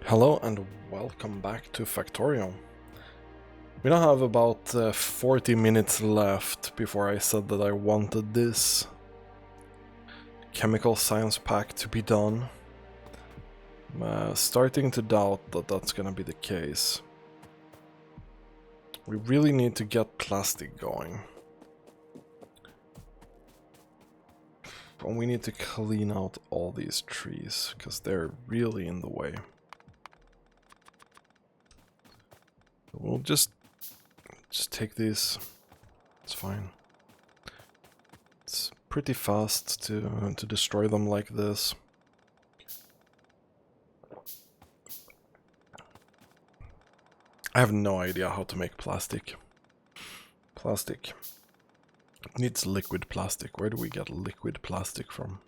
Hello and welcome back to Factorio. We now have about 40 minutes left before I said that I wanted this chemical science pack to be done. I'm starting to doubt that that's gonna be the case. We really need to get plastic going. And we need to clean out all these trees, because they're really in the way. We'll just take these. It's fine. It's pretty fast to destroy them like this. I have no idea how to make plastic. Plastic needs liquid plastic. Where do we get liquid plastic from?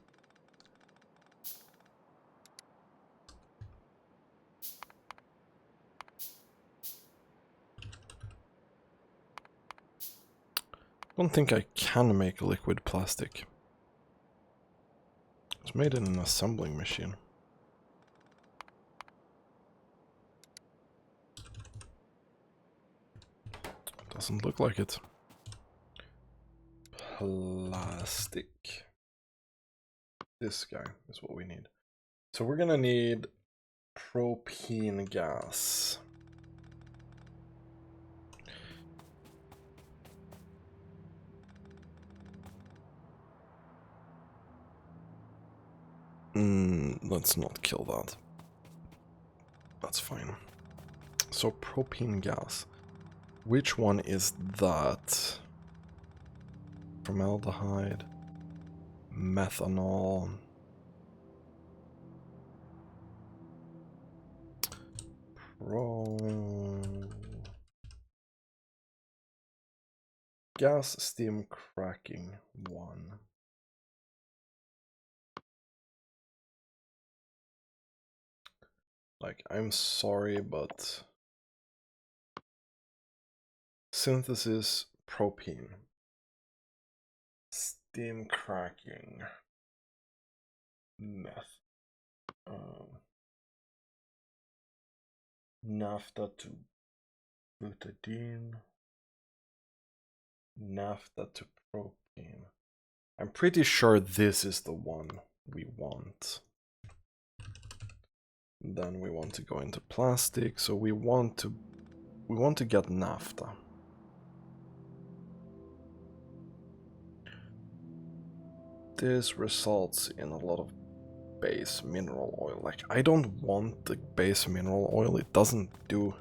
I don't think I can make liquid plastic. It's made in an assembling machine. Doesn't look like it. Plastic. This guy is what we need. So we're gonna need propane gas. Let's not kill that. That's fine. So propane gas. Which one is that? Formaldehyde, methanol. Gas steam cracking 1. Like, I'm sorry, but synthesis propene. Steam cracking. Meth. Naphtha to butadiene. Naphtha to propane. I'm pretty sure this is the one we want. Then we want to go into plastic, so we want to get naphtha. This results in a lot of base mineral oil. Like, I don't want the base mineral oil. It doesn't do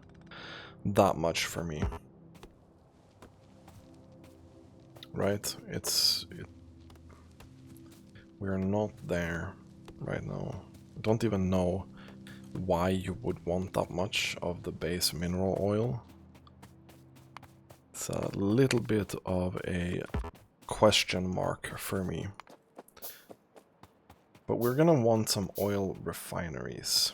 that much for me. Right? We're not there right now. I don't even know why you would want that much of the base mineral oil. It's a little bit of a question mark for me. But we're gonna want some oil refineries.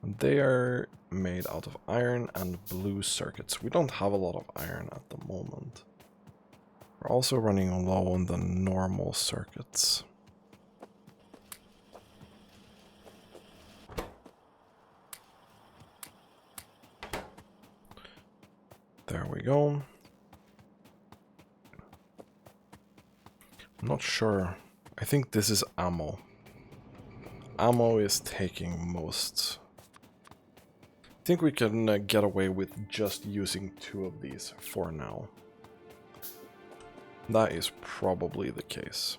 They are made out of iron and blue circuits. We don't have a lot of iron at the moment. We're also running low on the normal circuits. There we go. I'm not sure. I think this is ammo. Ammo is taking most. I think we can get away with just using 2 of these for now. That is probably the case.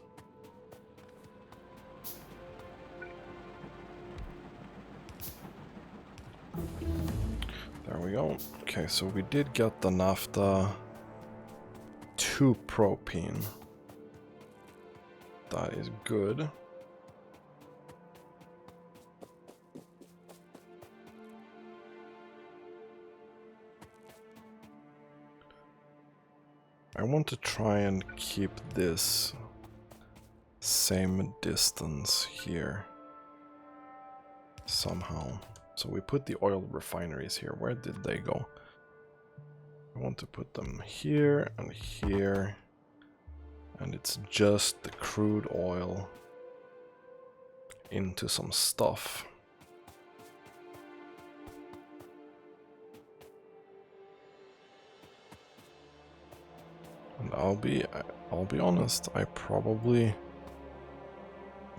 There we go. Okay, so we did get the naphtha to propene. That is good. I want to try and keep this same distance here somehow. So we put the oil refineries here. Where did they go? I want to put them here and here. And it's just the crude oil into some stuff. And I'll be honest, I probably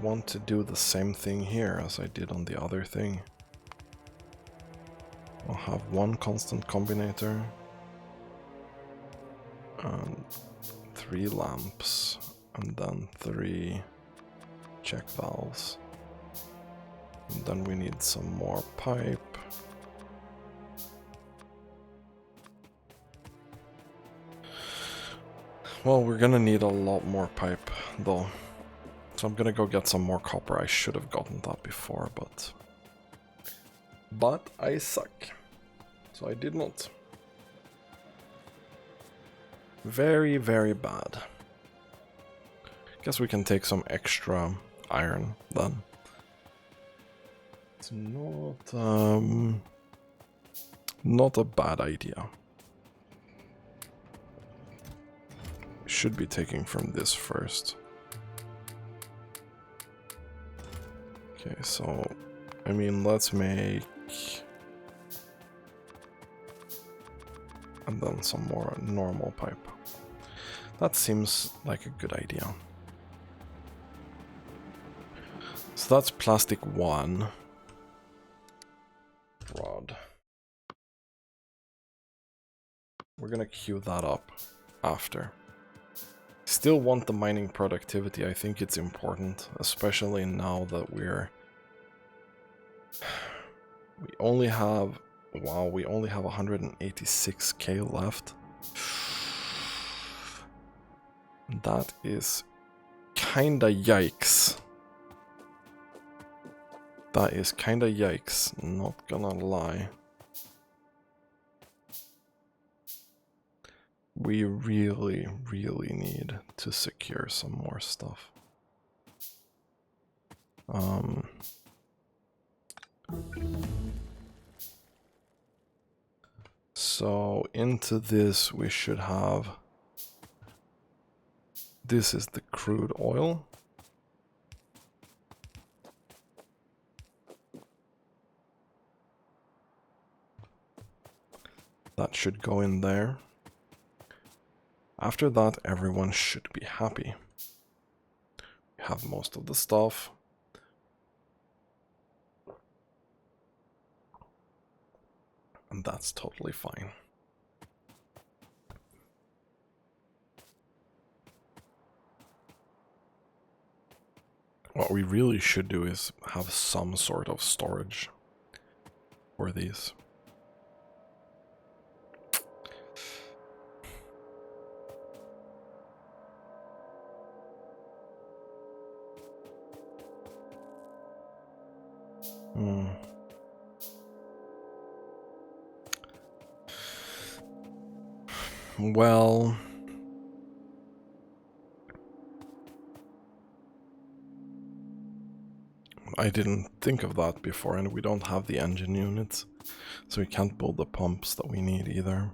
want to do the same thing here as I did on the other thing. I'll have one constant combinator and 3 lamps, and then 3 check valves. And then we need some more pipe. Well, we're gonna need a lot more pipe, though. So I'm gonna go get some more copper. I should have gotten that before, but I suck. So I did not. Very, very bad. Guess we can take some extra iron then. It's not a bad idea. Should be taking from this first. Okay, so I mean, let's make, and then some more normal pipe. That seems like a good idea. So that's plastic 1 rod. We're gonna queue that up after. Still want the mining productivity. I think it's important, especially now that we only have, wow, we only have 186k left. That is kinda yikes. That is kinda yikes, not gonna lie. We really, really need to secure some more stuff. So into this we should have, this is the crude oil. That should go in there. After that, everyone should be happy. We have most of the stuff. And that's totally fine. What we really should do is have some sort of storage for these. Well, I didn't think of that before, and we don't have the engine units, so we can't build the pumps that we need either.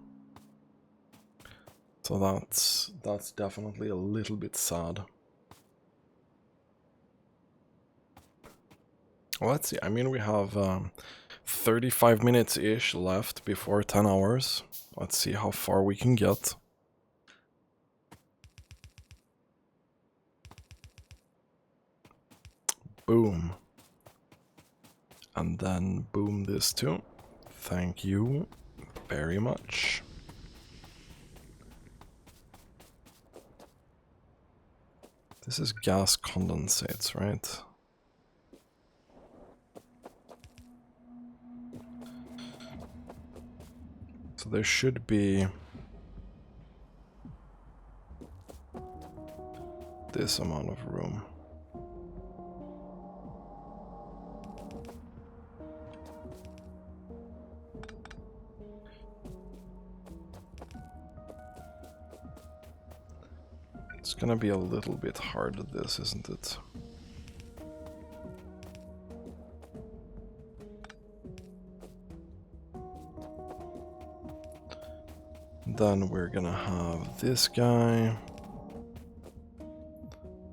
So that's definitely a little bit sad. Well, let's see. I mean, we have 35 minutes-ish left before 10 hours. Let's see how far we can get. Boom. And then boom this too. Thank you very much. This is gas condensates, right? So there should be this amount of room. It's gonna be a little bit hard at this, isn't it? Then we're gonna have this guy.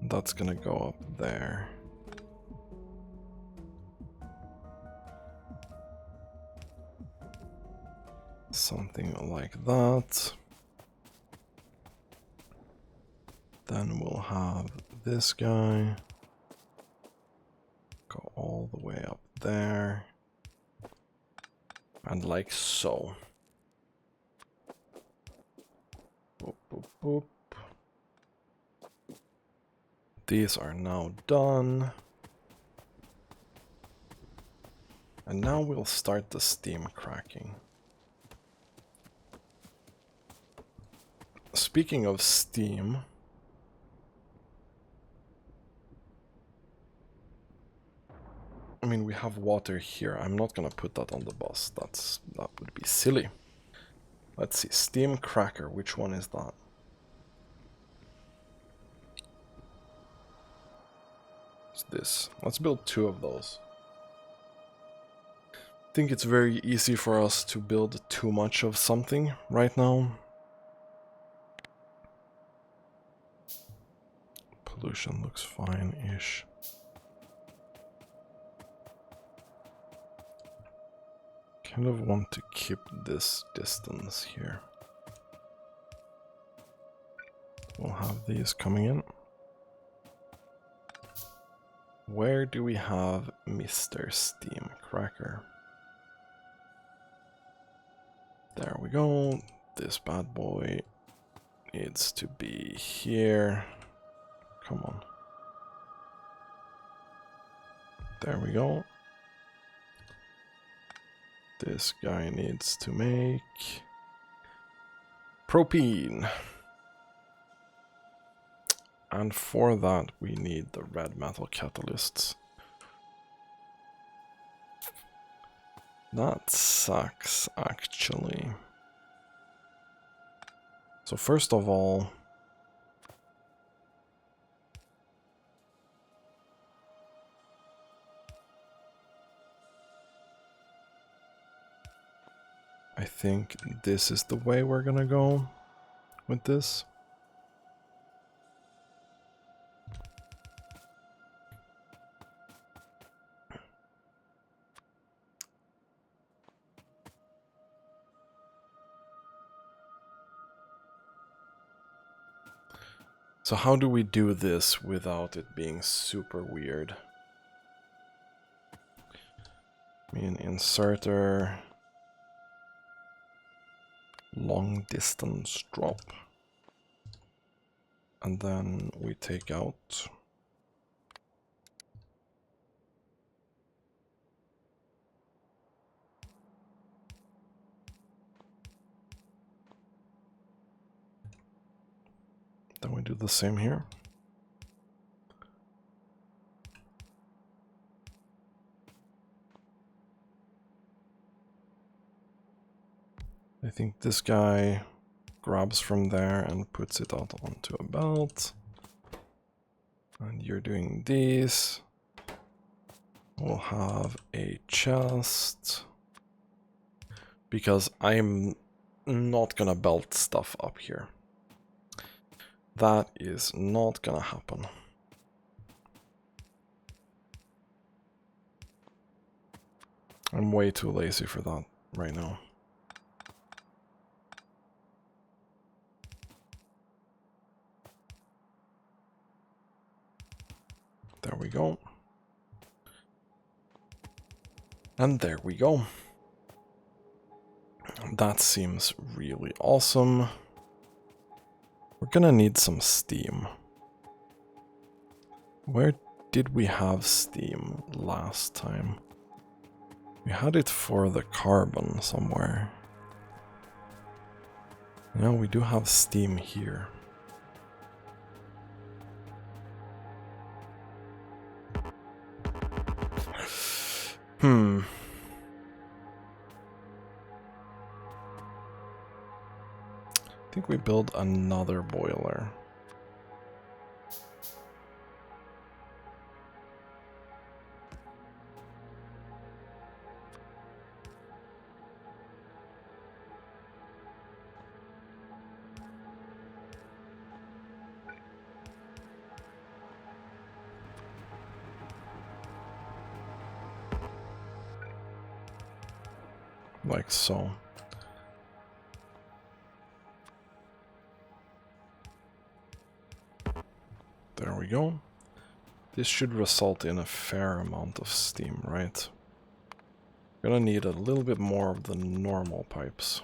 That's gonna go up there. Something like that. Then we'll have this guy go all the way up there. And like so. Boop, boop, boop. These are now done. And now we'll start the steam cracking. Speaking of steam, I mean, we have water here. I'm not gonna put that on the bus. That would be silly. Let's see, steam cracker, which one is that? It's this. Let's build 2 of those. I think it's very easy for us to build too much of something right now. Pollution looks fine-ish. Kind of want to keep this distance here. We'll have these coming in. Where do we have Mr. Steam Cracker? There we go. This bad boy needs to be here. Come on. There we go. This guy needs to make propene. And for that we need the red metal catalysts. That sucks, actually. So first of all, I think this is the way we're gonna go with this. So how do we do this without it being super weird? I mean, inserter, long distance drop, and then we take out then we do the same here. I think this guy grabs from there and puts it out onto a belt. And you're doing these. We'll have a chest. Because I'm not gonna belt stuff up here. That is not gonna happen. I'm way too lazy for that right now. There we go. And there we go. That seems really awesome. We're gonna need some steam. Where did we have steam last time? We had it for the carbon somewhere. Yeah, we do have steam here. I think we build another boiler. Like so. we go. This should result in a fair amount of steam, right? Gonna need a little bit more of the normal pipes.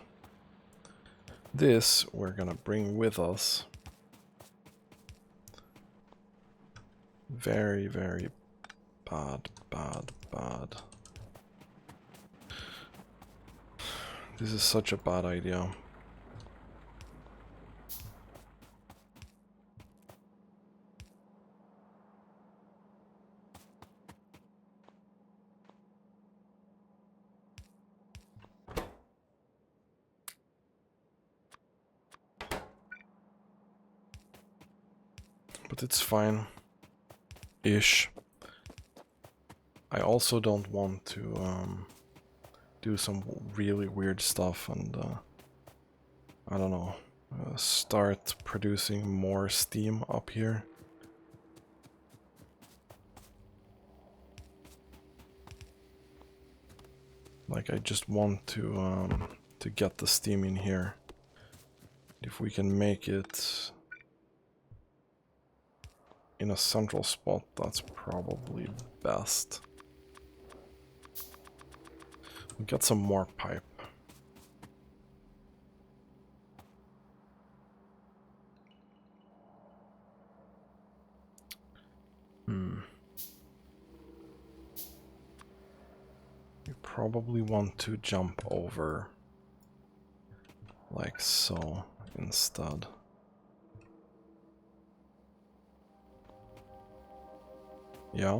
This we're gonna bring with us. Very, very bad, bad, bad. This is such a bad idea. But it's fine. Ish. I also don't want to do some really weird stuff and I don't know, start producing more steam up here. Like I just want to get the steam in here. If we can make it in a central spot, that's probably best. We'll get some more pipe. We probably want to jump over like so instead. Yeah.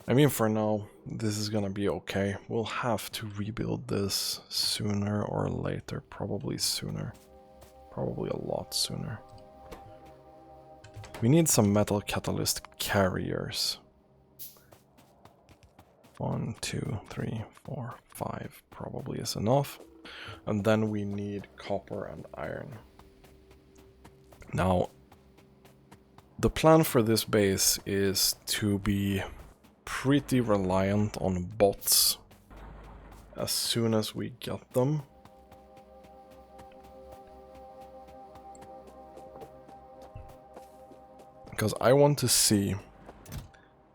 I mean, for now, this is gonna be okay. We'll have to rebuild this sooner or later. Probably sooner. Probably a lot sooner. We need some metal catalyst carriers. 1, 2, 3, 4, 5 probably is enough. And then we need copper and iron. Now, the plan for this base is to be pretty reliant on bots as soon as we get them. Because I want to see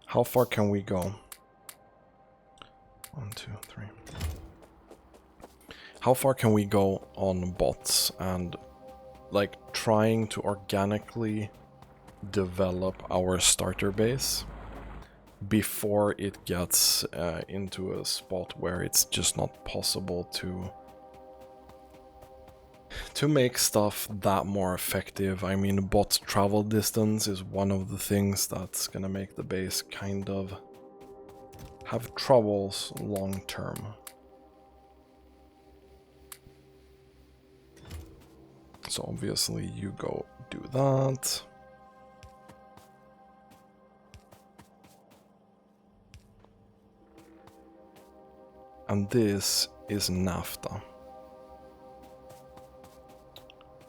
how far can we go. 1, 2, 3. How far can we go on bots and like trying to organically develop our starter base before it gets into a spot where it's just not possible to make stuff that more effective. I mean, bot travel distance is one of the things that's gonna make the base kind of have troubles long term. So obviously you go do that. And this is naphtha.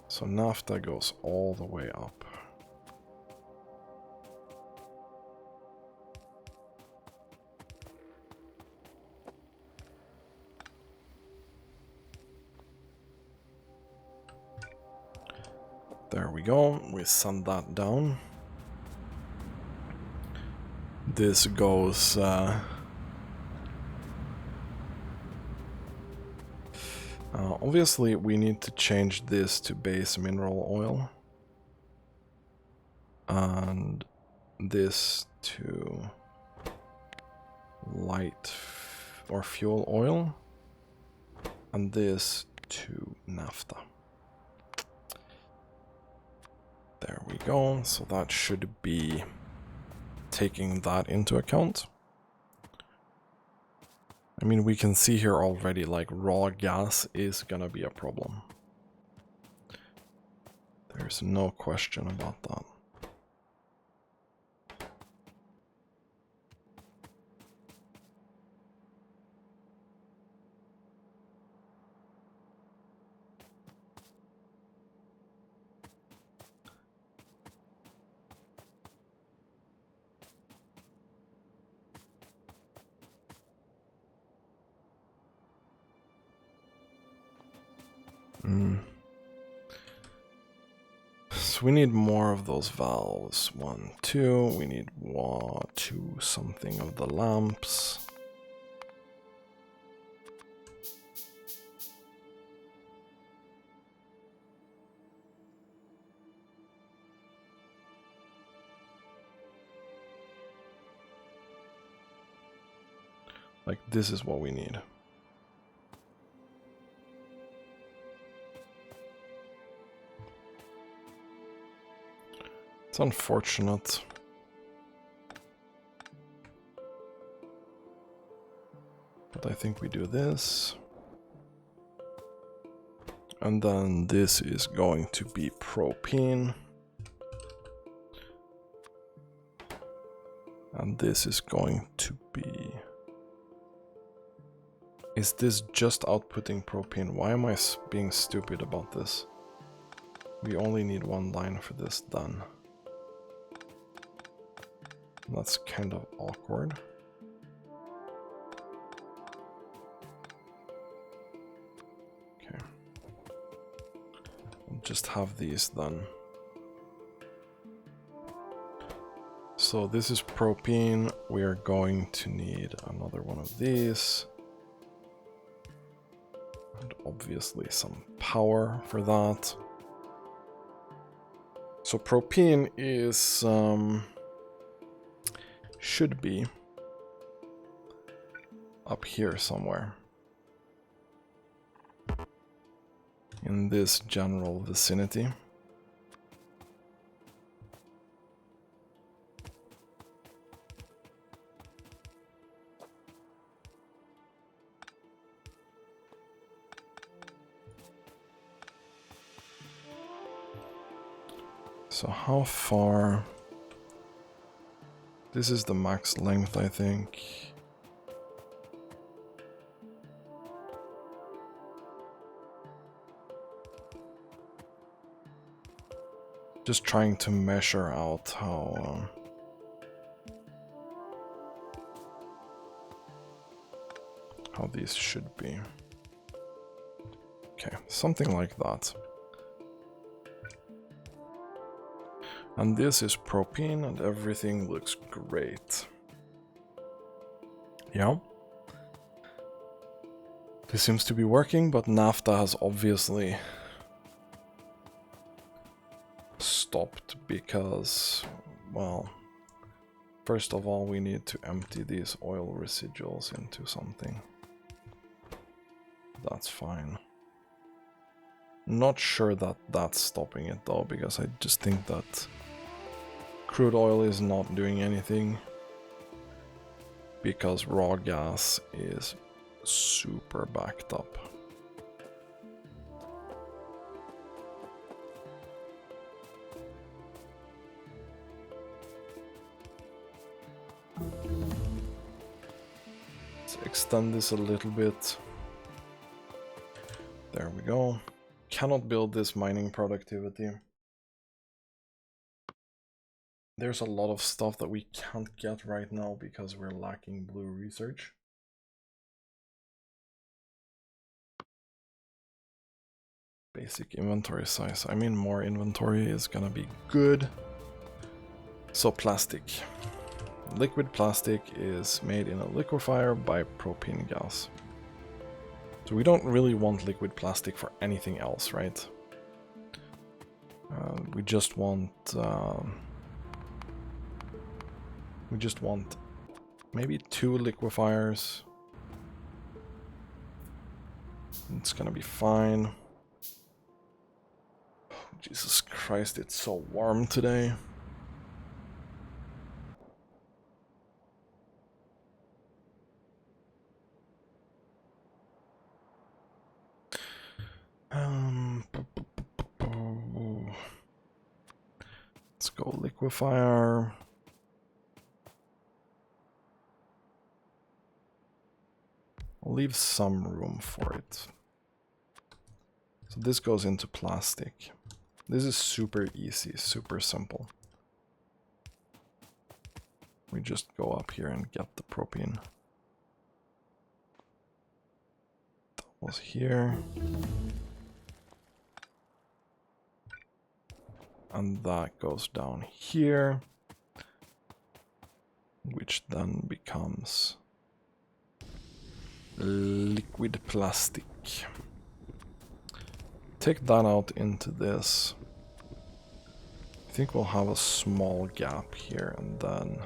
So naphtha goes all the way up. There we go, we send that down. This goes obviously we need to change this to base mineral oil. And this to light or fuel oil. And this to naphtha. There we go, so that should be taking that into account. I mean, we can see here already, like, raw gas is gonna be a problem. There's no question about that. So we need more of those valves. 1, 2. We need 1, 2 something of the lamps. Like, this is what we need. It's unfortunate. But I think we do this. And then this is going to be propane. And this is going to be... Is this just outputting propane? Why am I being stupid about this? We only need one line for this done. That's kind of awkward. Okay. We'll just have these done. So this is propane. We are going to need another one of these. And obviously some power for that. So propane is... should be up here somewhere. In this general vicinity. So how far... This is the max length, I think. Just trying to measure out how these should be. Okay, something like that. And this is propane and everything looks great. Yeah. This seems to be working, but naphtha has obviously stopped because, well, first of all, we need to empty these oil residuals into something. That's fine. Not sure that that's stopping it though, because I just think that crude oil is not doing anything because raw gas is super backed up. Let's extend this a little bit. There we go. Cannot build this mining productivity. There's a lot of stuff that we can't get right now because we're lacking blue research. Basic inventory size. I mean, more inventory is gonna be good. So plastic. Liquid plastic is made in a liquefier by propane gas. So we don't really want liquid plastic for anything else, right? We just want maybe 2 liquefiers. It's gonna be fine. Oh, Jesus Christ, it's so warm today. Let's go liquefier. I'll leave some room for it. So this goes into plastic. This is super easy, super simple. We just go up here and get the propane. That was here. and that goes down here, which then becomes liquid plastic. Take that out into this. I think we'll have a small gap here, and then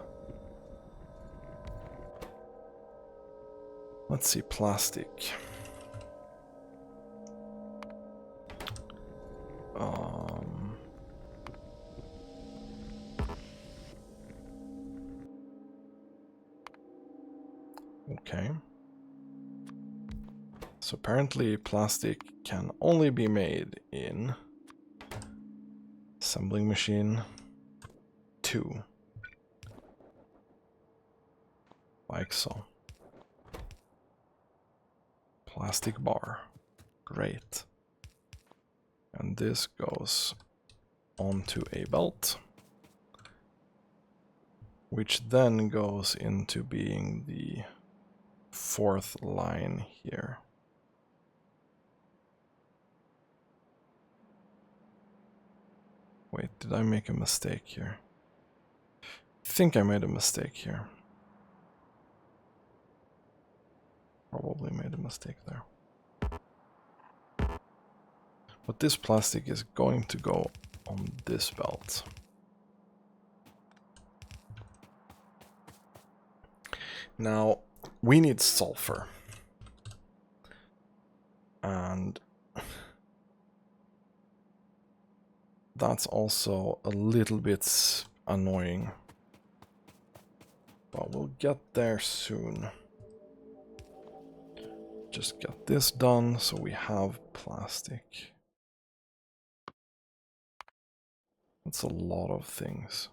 let's see, plastic. Okay. So apparently plastic can only be made in assembling machine 2. Like so. Plastic bar. Great. And this goes onto a belt, which then goes into being the 4th line here. Wait, did I make a mistake here? I think I made a mistake here. Probably made a mistake there. But this plastic is going to go on this belt. Now, we need sulfur. And that's also a little bit annoying. But we'll get there soon. Just get this done so we have plastic. That's a lot of things.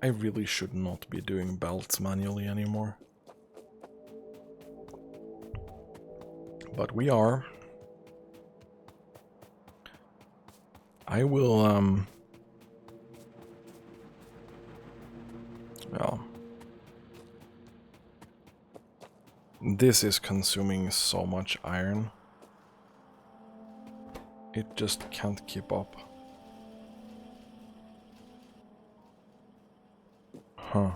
I really should not be doing belts manually anymore. But we are. I will, well, this is consuming so much iron. It just can't keep up. Huh.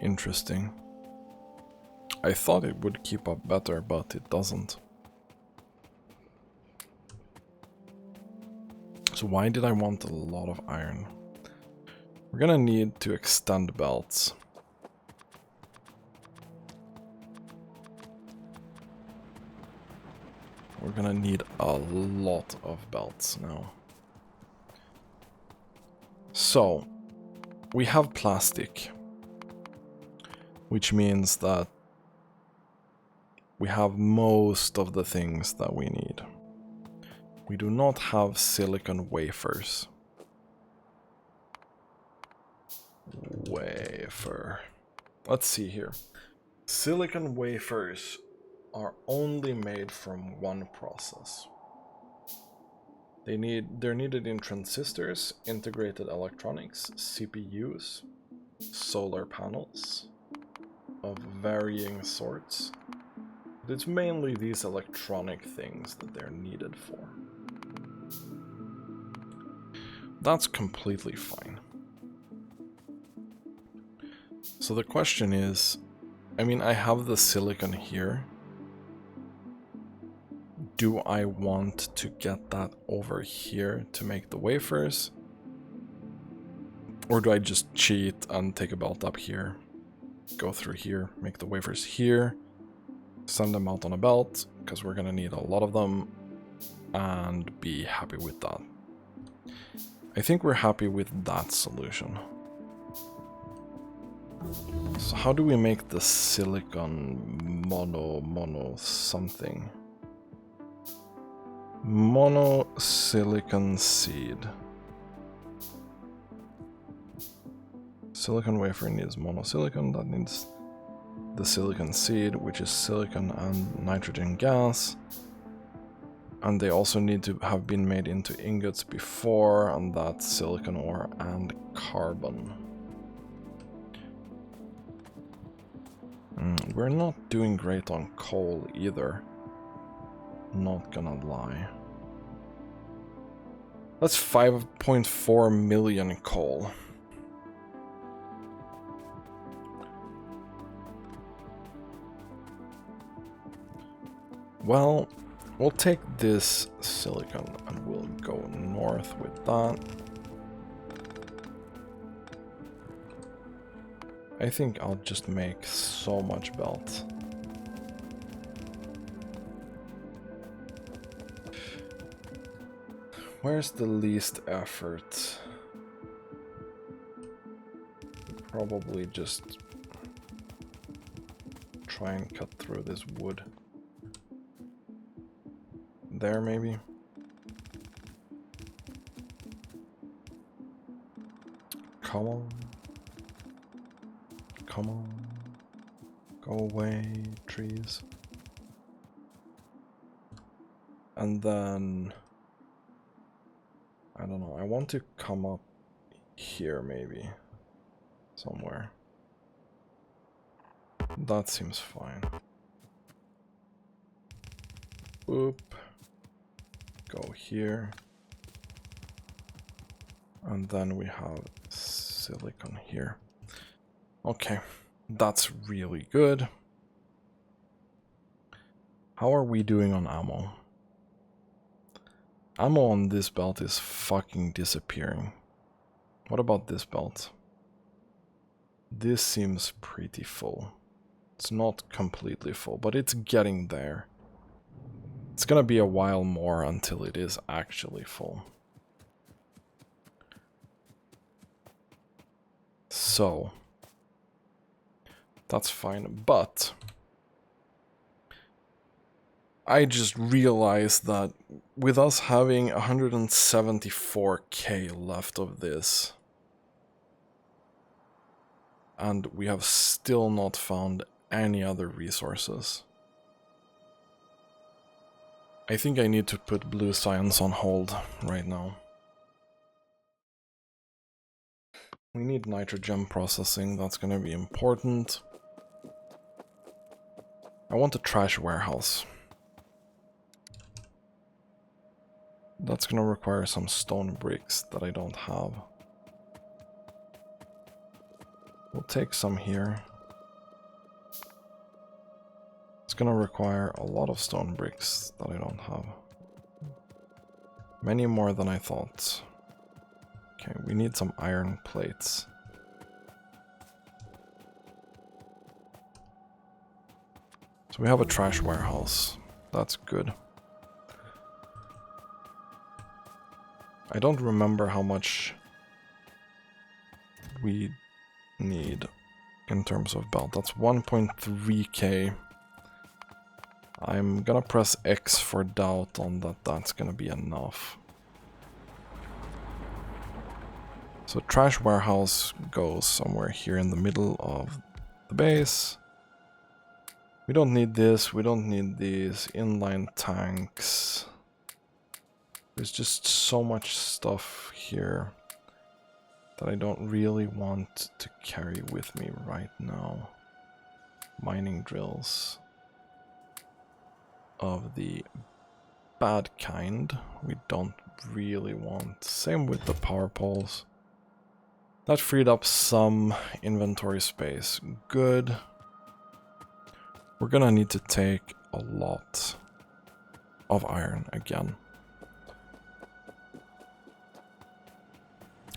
Interesting. I thought it would keep up better, but it doesn't. So why did I want a lot of iron? We're gonna need to extend belts. We're gonna need a lot of belts now. So, we have plastic, which means that we have most of the things that we need. We do not have silicon wafers. Wafer. Let's see here. Silicon wafers are only made from one process. They're needed in transistors, integrated electronics, CPUs, solar panels of varying sorts. But it's mainly these electronic things that they're needed for. That's completely fine. So the question is, I mean, I have the silicon here. Do I want to get that over here to make the wafers? Or do I just cheat and take a belt up here, go through here, make the wafers here, send them out on a belt, because we're gonna need a lot of them, and be happy with that? I think we're happy with that solution. So how do we make the silicon mono something? Mono silicon seed. Silicon wafer needs monosilicon, that needs the silicon seed, which is silicon and nitrogen gas. And they also need to have been made into ingots before, and that's silicon ore and carbon. We're not doing great on coal either. Not gonna lie. That's 5.4 million coal. Well, we'll take this silicon and we'll go north with that. I think I'll just make so much belt. Where's the least effort? Probably just try and cut through this wood. There, maybe? Come on. Come on. Go away, trees. And then... I don't know, I want to come up here, maybe. Somewhere. That seems fine. Oop. Go here. And then we have silicon here. Okay, that's really good. How are we doing on ammo? Ammo on this belt is fucking disappearing. What about this belt? This seems pretty full. It's not completely full, but it's getting there. It's gonna be a while more until it is actually full. So, that's fine, but I just realized that with us having 174k left of this, and we have still not found any other resources, I think I need to put blue science on hold right now. We need nitrogen processing, that's gonna be important. I want a trash warehouse. That's gonna require some stone bricks that I don't have. We'll take some here. It's gonna require a lot of stone bricks that I don't have. Many more than I thought. Okay, we need some iron plates. So we have a trash warehouse. That's good. I don't remember how much we need in terms of belt. That's 1.3k. I'm gonna press X for doubt on that that's gonna be enough. So trash warehouse goes somewhere here in the middle of the base. We don't need this, we don't need these inline tanks. There's just so much stuff here that I don't really want to carry with me right now. Mining drills of the bad kind we don't really want. Same with the power poles. That freed up some inventory space. Good. We're gonna need to take a lot of iron again.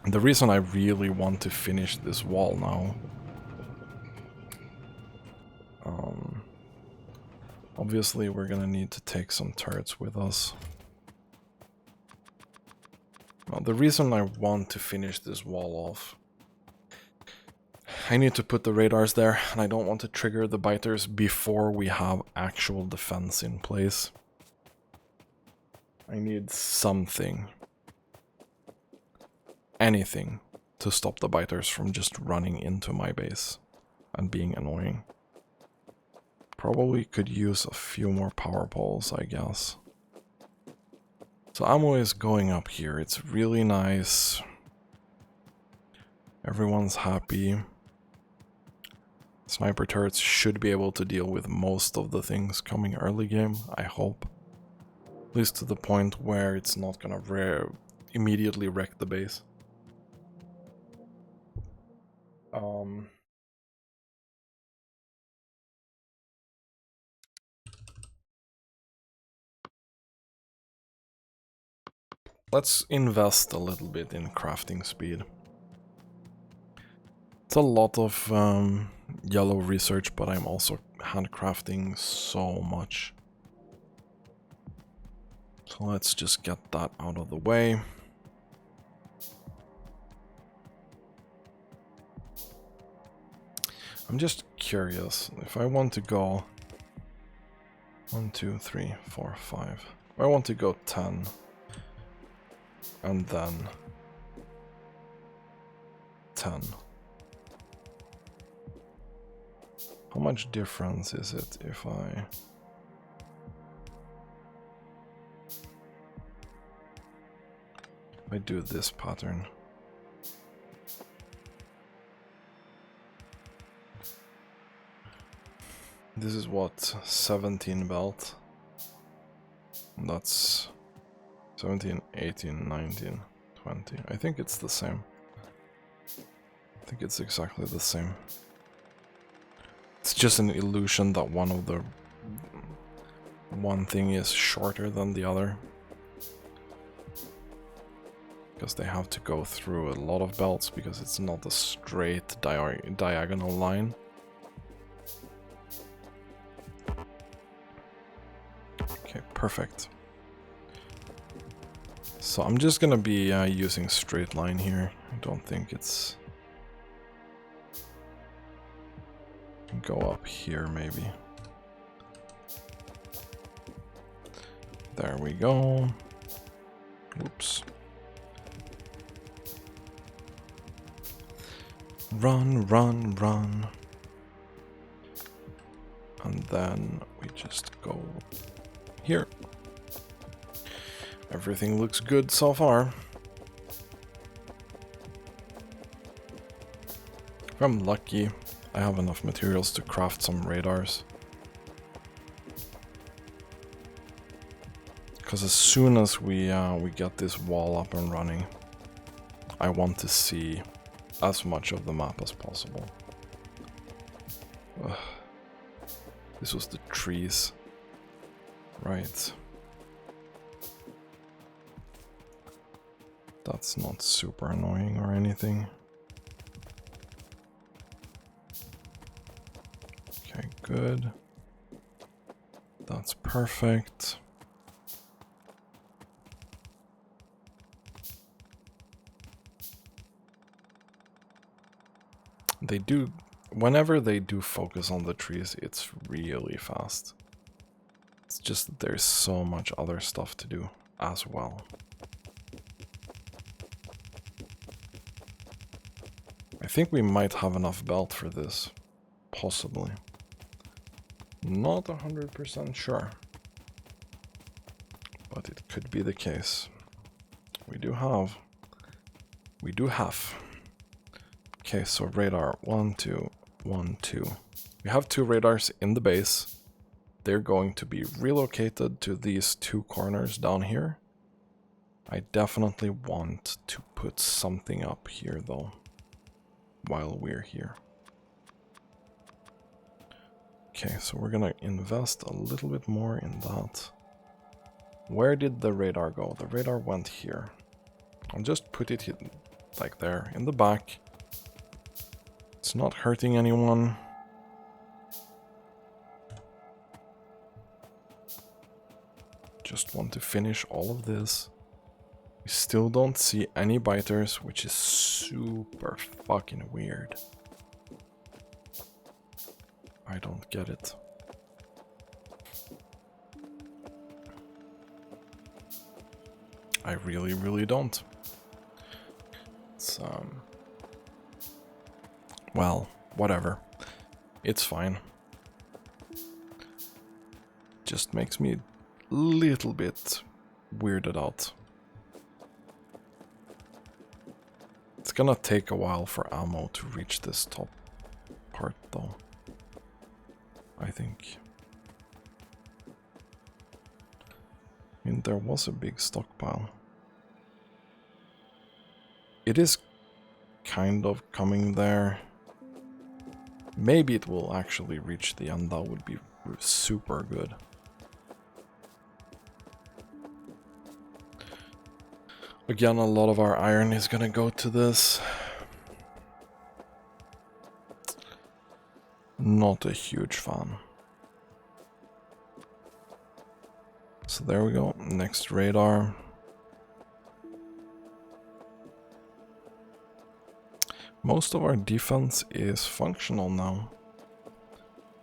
The reason I really want to finish this wall now, obviously we're gonna need to take some turrets with us. Well, the reason I want to finish this wall off, I need to put the radars there, and I don't want to trigger the biters before we have actual defense in place. I need something. Anything to stop the biters from just running into my base and being annoying. Probably could use a few more power poles, I guess. So ammo is going up here. It's really nice. Everyone's happy. Sniper turrets should be able to deal with most of the things coming early game, I hope. least to the point where it's not gonna immediately wreck the base. Let's invest a little bit in crafting speed. It's a lot of yellow research, but I'm also handcrafting so much. So let's just get that out of the way. I'm just curious, if I want to go 1, 2, 3, 4, 5. I want to go 10. And then 10. How much difference is it if I do this pattern? This is what, 17 belt? That's 17, 18, 19, 20. I think it's the same. I think it's exactly the same. It's just an illusion that one thing is shorter than the other. Because they have to go through a lot of belts because it's not a straight diagonal line. Okay, perfect. So I'm just gonna be using straight line here. I don't think it's... Go up here maybe. There we go. Oops. Run, run, run. And then we just go here. Everything looks good so far. If I'm lucky, I have enough materials to craft some radars. Because as soon as we get this wall up and running, I want to see as much of the map as possible. Ugh. This was the trees. Right. That's not super annoying or anything. Okay, good. That's perfect. They do, whenever they do focus on the trees, it's really fast. It's just that there's so much other stuff to do as well. I think we might have enough belt for this, possibly. Not 100% sure, but it could be the case. We do have. Okay, so radar 1, 2, 1, 2. We have 2 radars in the base. They're going to be relocated to these 2 corners down here. I definitely want to put something up here though, while we're here. Okay, so we're gonna invest a little bit more in that. Where did the radar go? The radar went here. I'll just put it like there, in the back. It's not hurting anyone. Just want to finish all of this. We still don't see any biters, which is super fucking weird. I don't get it. I really, really don't. It's, well, whatever. It's fine. Just makes me a little bit weirded out. It's gonna take a while for ammo to reach this top part though, I think. I mean, there was a big stockpile. It is kind of coming there. Maybe it will actually reach the end. That would be super good. Again, a lot of our iron is gonna go to this. Not a huge fan. So there we go. Next radar. Most of our defense is functional now.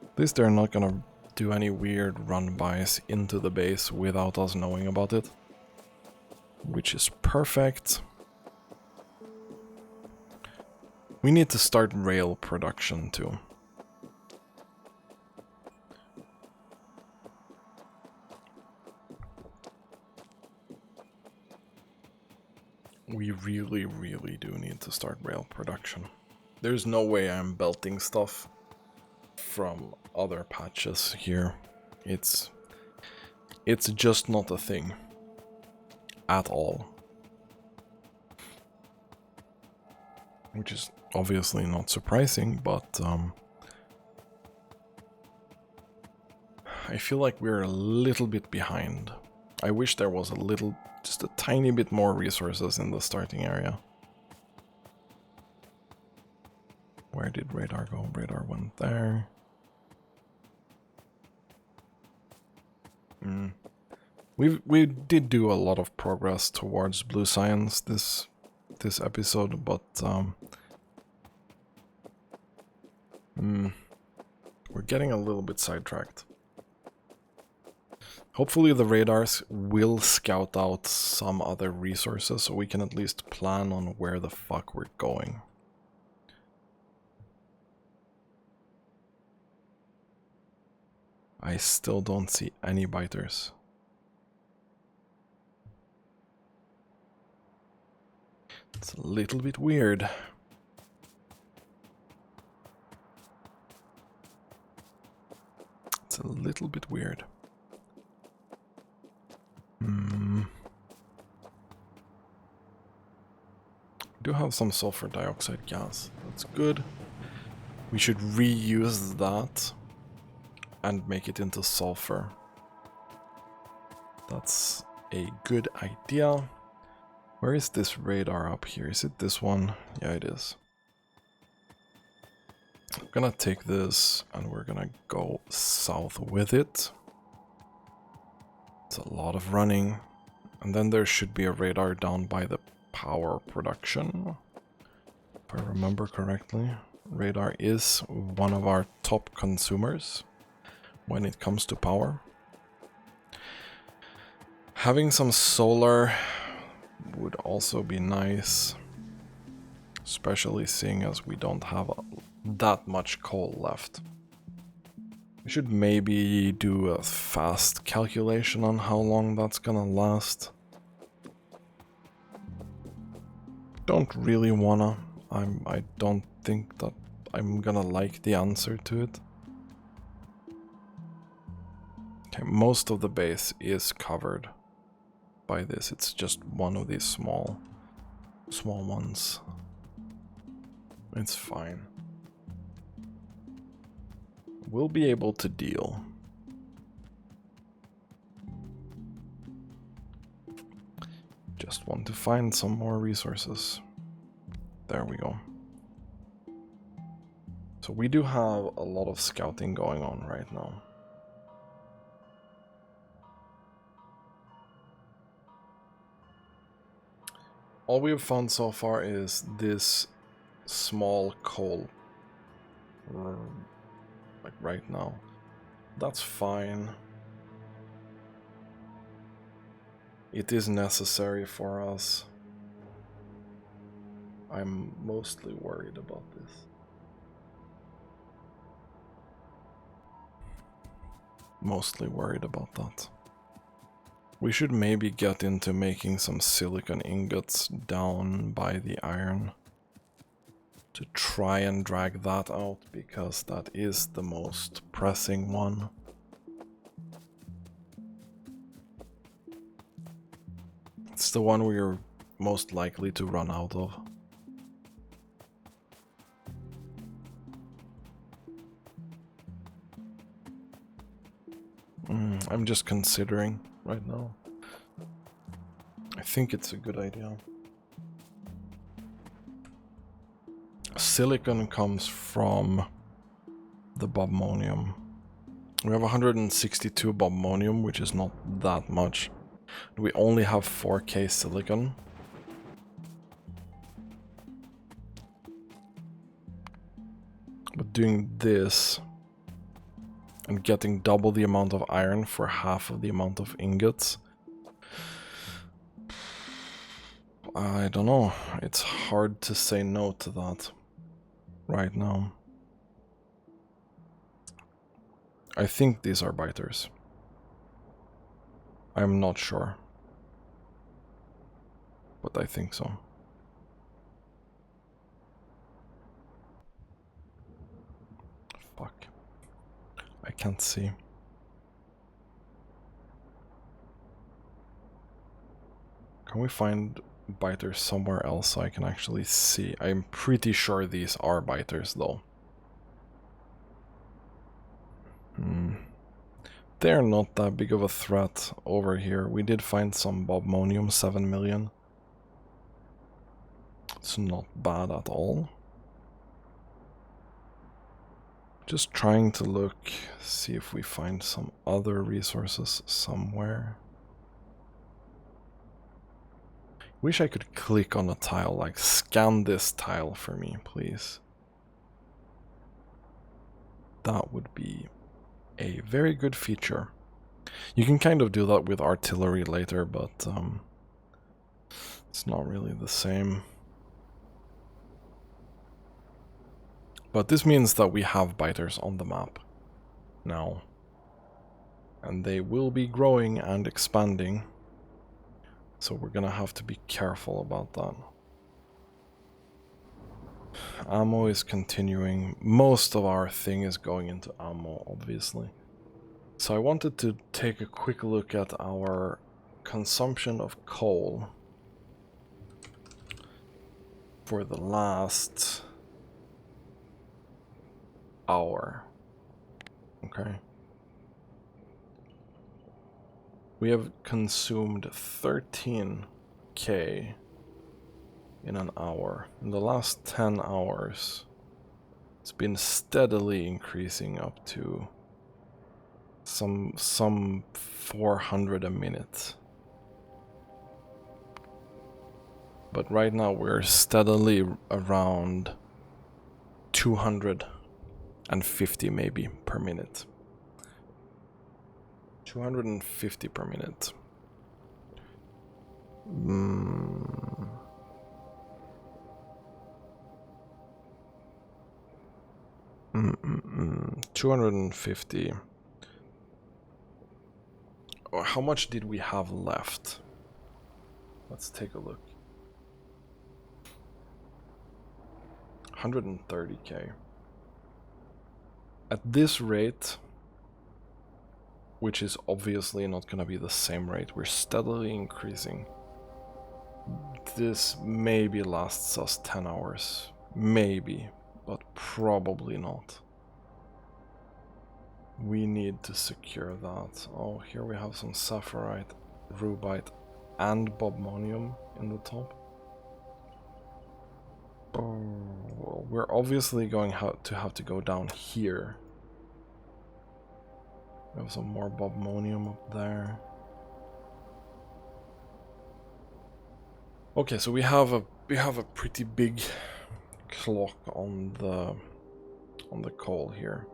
At least they're not gonna do any weird run-bys into the base without us knowing about it. Which is perfect. We need to start rail production too. We really, really do need to start rail production. There's no way I'm belting stuff from other patches here. It's just not a thing. At all. Which is obviously not surprising, but I feel like we're a little bit behind. I wish there was just a tiny bit more resources in the starting area. Where did radar go? Radar went there. We did do a lot of progress towards blue science this episode, but we're getting a little bit sidetracked. Hopefully the radars will scout out some other resources so we can at least plan on where the fuck we're going. I still don't see any biters. It's a little bit weird. It's a little bit weird. Do have some sulfur dioxide gas. That's good. We should reuse that and make it into sulfur. That's a good idea. Where is this radar up here? Is it this one? Yeah, it is. I'm gonna take this and we're gonna go south with it. It's a lot of running. And then there should be a radar down by the power production. If I remember correctly. Radar is one of our top consumers when it comes to power. Having some solar would also be nice, especially seeing as we don't have that much coal left. We should maybe do a fast calculation on how long that's gonna last. Don't really wanna. I don't think that I'm gonna like the answer to it. Okay, most of the base is covered by this. It's just one of these small ones. It's fine. We'll be able to deal. Just want to find some more resources. There we go. So we do have a lot of scouting going on right now. All we have found so far is this small coal. Like right now. That's fine. It is necessary for us. I'm mostly worried about this. Mostly worried about that. We should maybe get into making some silicon ingots down by the iron to try and drag that out, because that is the most pressing one. the one we're most likely to run out of. I'm just considering right now. I think it's a good idea. Silicon comes from the bobmonium. We have 162 bobmonium, which is not that much. We only have 4k silicon. But doing this and getting double the amount of iron for half of the amount of ingots, I don't know. It's hard to say no to that right now. I think these are biters. I'm not sure, but I think so. Fuck. I can't see. Can we find biters somewhere else so I can actually see? I'm pretty sure these are biters though. They're not that big of a threat over here. We did find some bobmonium, 7 million. It's not bad at all. Just trying to look, see if we find some other resources somewhere. Wish I could click on a tile, like scan this tile for me, please. That would be a very good feature. You can kind of do that with artillery later, but it's not really the same. But this means that we have biters on the map now. And they will be growing and expanding. So we're gonna have to be careful about that. Ammo is continuing. Most of our thing is going into ammo, obviously. So I wanted to take a quick look at our consumption of coal for the last hour. Okay. We have consumed 13k in an hour. In the last 10 hours, it's been steadily increasing up to some 400 a minute. But right now we're steadily around 250 maybe per minute. 250 per minute. 250. How much did we have left? Let's take a look. 130k. At this rate, which is obviously not going to be the same rate, we're steadily increasing. This maybe lasts us 10 hours. Maybe, but probably not. We need to secure that. Oh, here we have some sapphirite, rubite, and bobmonium in the top. Oh, we're obviously going to have to go down here. We have some more bobmonium up there. Okay, so we have a pretty big clock on the coal here.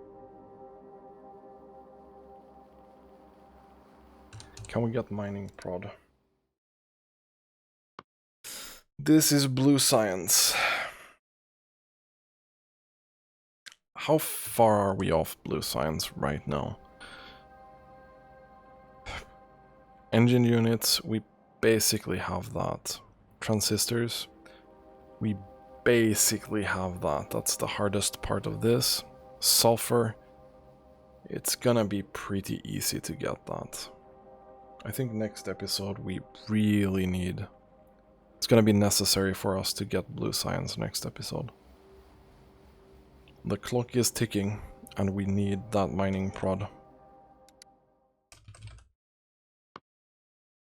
Can we get mining prod? This is blue science. How far are we off blue science right now? Engine units, we basically have that. Transistors, we basically have that. That's the hardest part of this. Sulfur, it's gonna be pretty easy to get that. I think next episode we really need... It's gonna be necessary for us to get blue science next episode. The clock is ticking, and we need that mining prod.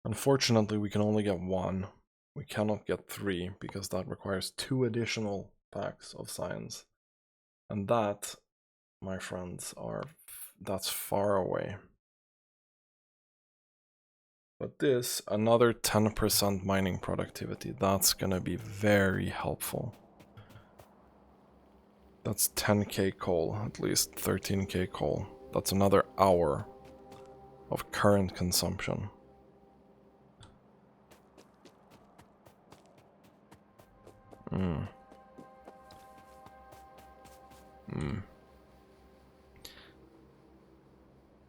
Unfortunately, we can only get 1. We cannot get 3, because that requires 2 additional packs of science. And that, my friends, that's far away. But this, another 10% mining productivity, that's gonna be very helpful. That's 10k coal, at least 13k coal. That's another hour of current consumption.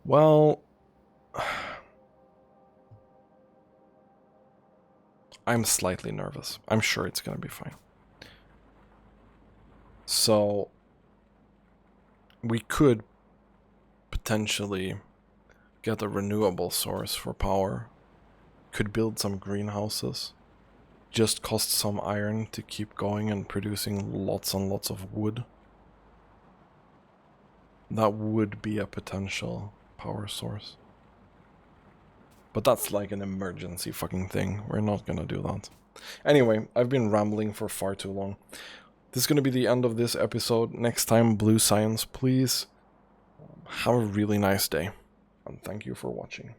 Well, I'm slightly nervous. I'm sure it's gonna be fine. So, we could potentially get a renewable source for power. Could build some greenhouses. Just cost some iron to keep going and producing lots and lots of wood. That would be a potential power source. But that's like an emergency fucking thing. We're not gonna do that. Anyway, I've been rambling for far too long. This is gonna be the end of this episode. Next time, blue science, please. Have a really nice day. And thank you for watching.